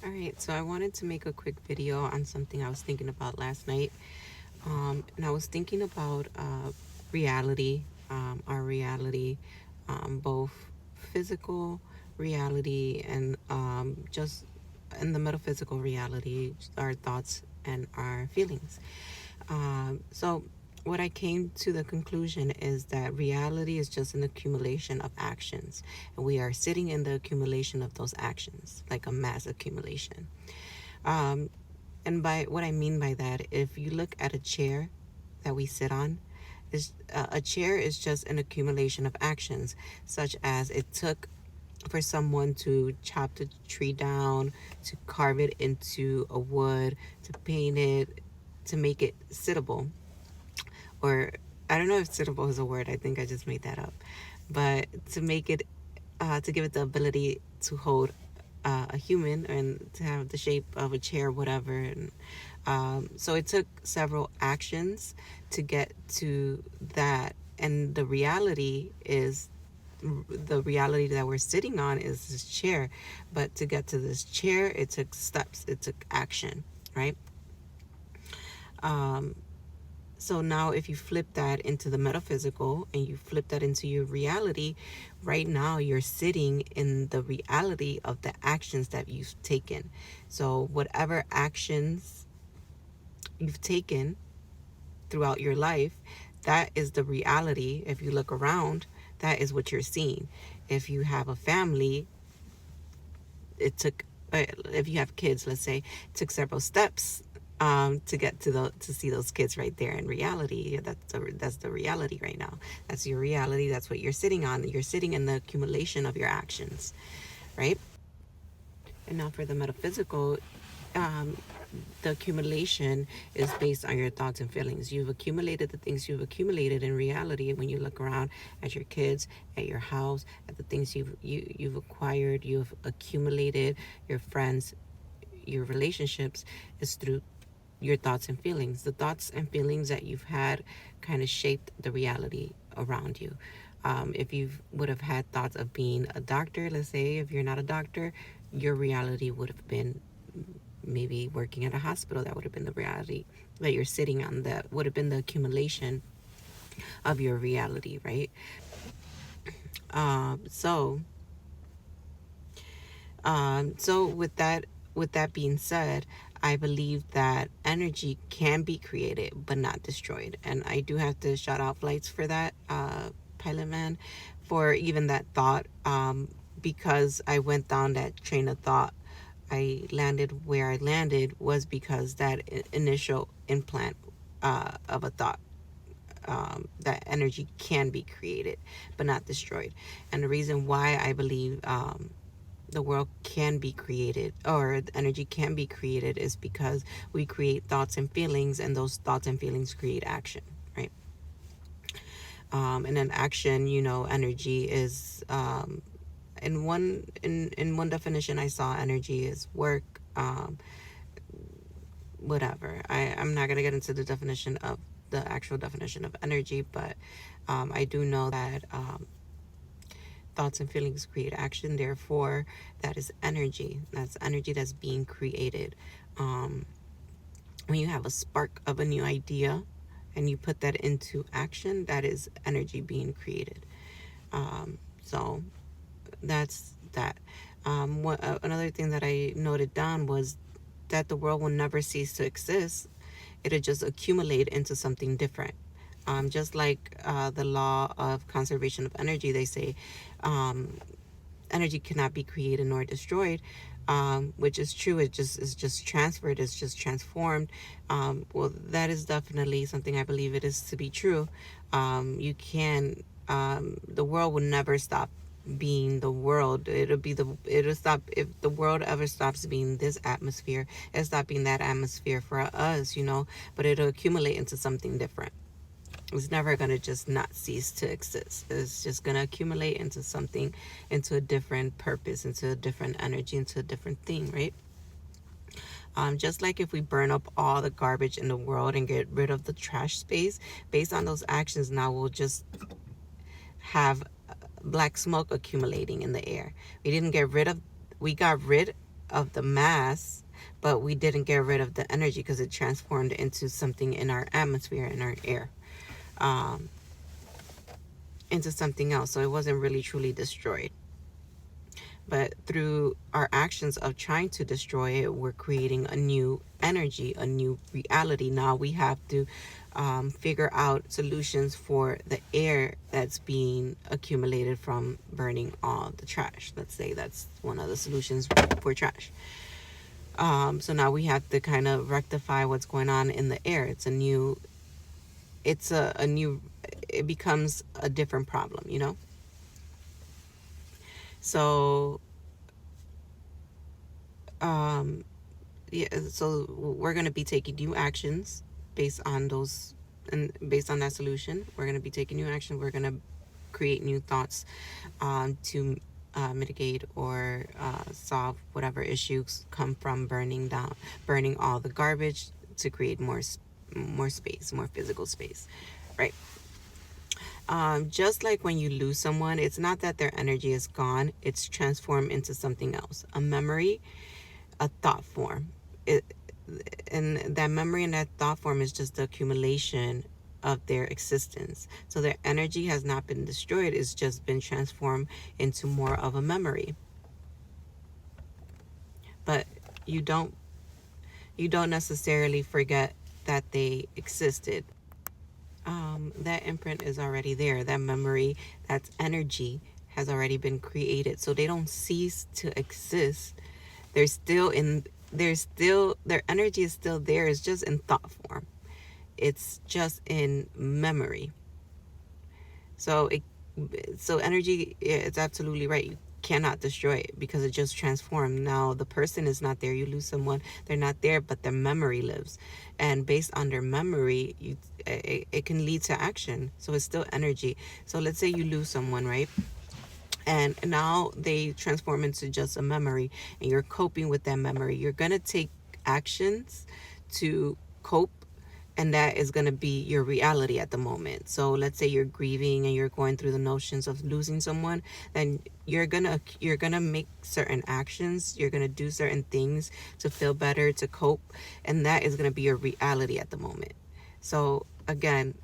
All right, so I wanted to make a quick video on something I was thinking about last night. And I was thinking about reality, our reality, both physical reality and just in the metaphysical reality, our thoughts and our feelings. So, what I came to the conclusion is that reality is just an accumulation of actions, and we are sitting in the accumulation of those actions, like a mass accumulation. Um, and by what I mean by that, if you look at a chair that we sit on, a chair is just an accumulation of actions, such as it took for someone to chop the tree down, to carve it into a wood, to paint it, to make it sittable. Or I don't know if sittable is a word, I think I just made that up. But to make it, to give it the ability to hold a human and to have the shape of a chair, whatever. And so it took several actions to get to that. And the reality that we're sitting on is this chair. But to get to this chair, it took steps, it took action, right? Um, so now, if you flip that into the metaphysical and you flip that into your reality, right now you're sitting in the reality of the actions that you've taken. So, whatever actions you've taken throughout your life, that is the reality. If you look around, that is what you're seeing. If you have a family, it took, if you have kids, let's say, it took several steps to get to see those kids right there in reality. That's the reality right now. That's your reality. That's what you're sitting on. You're sitting in the accumulation of your actions, right? And now for the metaphysical, um, the accumulation is based on your thoughts and feelings. You've accumulated the things you've accumulated in reality when you look around at your kids, at your house, at the things you've acquired, you've accumulated, your friends, your relationships, is through your thoughts and feelings. The thoughts and feelings that you've had kind of shaped the reality around you. If you would have had thoughts of being a doctor, let's say, if you're not a doctor, your reality would have been maybe working at a hospital. That would have been the reality that you're sitting on. That would have been the accumulation of your reality, right? Um, so, so with that being said, I believe that energy can be created but not destroyed, and I do have to shout out flights for that, Pilot Man, for even that thought, because I went down that train of thought. I landed where I landed was because that initial implant of a thought, that energy can be created but not destroyed. And the reason why I believe the world can be created, or the energy can be created, is because we create thoughts and feelings, and those thoughts and feelings create action, right? And then action, energy is, in one definition I saw energy is work, whatever. I'm not going to get into the definition of the actual definition of energy, but I do know that thoughts and feelings create action. Therefore, that is energy. That's energy that's being created. Um, when you have a spark of a new idea and you put that into action, that is energy being created. So that's that. Another thing that I noted down was that the world will never cease to exist. It'll just accumulate into something different. Just like the law of conservation of energy, they say energy cannot be created nor destroyed, which is true. It's just transferred. It's just transformed. Well, that is definitely something I believe it is to be true. You can. The world will never stop being the world. It'll stop if the world ever stops being this atmosphere. It'll stop being that atmosphere for us, but it'll accumulate into something different. It's never going to just not cease to exist. It's just going to accumulate into something, into a different purpose, into a different energy, into a different thing, right? Just like if we burn up all the garbage in the world and get rid of the trash space, based on those actions, now we'll just have black smoke accumulating in the air. We got rid of the mass, but we didn't get rid of the energy because it transformed into something in our atmosphere, in our air, um, into something else. So it wasn't really truly destroyed. But through our actions of trying to destroy it, we're creating a new energy, a new reality. Now we have to figure out solutions for the air that's being accumulated from burning all the trash. Let's say that's one of the solutions for trash. So now we have to kind of rectify what's going on in the air. It's a new, it becomes a different problem, you know? So, um, yeah, so we're going to be taking new actions based on those, and based on that solution. We're going to be taking new action. We're going to create new thoughts to mitigate or solve whatever issues come from burning all the garbage to create more space, more physical space, right? Just like when you lose someone, it's not that their energy is gone, it's transformed into something else, a memory, a thought form. It, and that memory and that thought form is just the accumulation of their existence. So their energy has not been destroyed, it's just been transformed into more of a memory. But you don't you don't necessarily forget that they existed. That imprint is already there. That memory, that energy has already been created. So they don't cease to exist. They're still in, their energy is still there. It's just in thought form. It's just in memory. So energy, it's absolutely right. You cannot destroy it because it just transformed. Now the person is not there. You lose someone, they're not there, but their memory lives, and based on their memory, it can lead to action. So it's still energy. So let's say you lose someone, right? And now they transform into just a memory, and you're coping with that memory. You're gonna take actions to cope, and that is going to be your reality at the moment. So let's say you're grieving and you're going through the notions of losing someone, then you're going to make certain actions, you're going to do certain things to feel better, to cope, and that is going to be your reality at the moment. So again,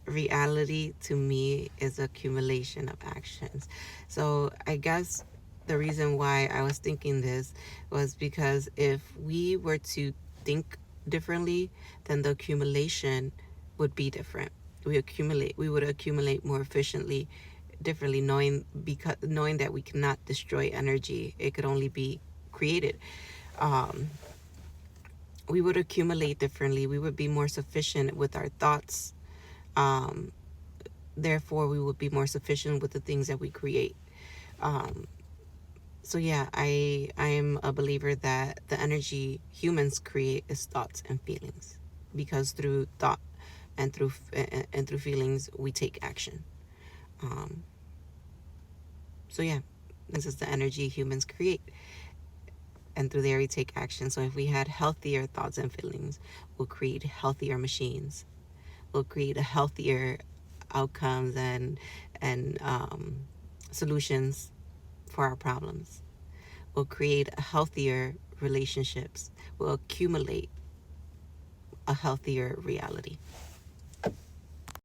reality to me is accumulation of actions. So I guess the reason why I was thinking this was because if we were to think differently, then the accumulation would be different. We would accumulate more efficiently, differently, knowing that we cannot destroy energy. It could only be created. Um, we would accumulate differently. We would be more sufficient with our thoughts. Um, Therefore, we would be more sufficient with the things that we create. Um, so yeah, I am a believer that the energy humans create is thoughts and feelings, because through thought and through feelings we take action. Um, so yeah, this is the energy humans create, and through there we take action. So if we had healthier thoughts and feelings, we'll create healthier machines. We'll create a healthier outcomes and solutions for our problems. We'll create a healthier relationships. We'll accumulate a healthier reality.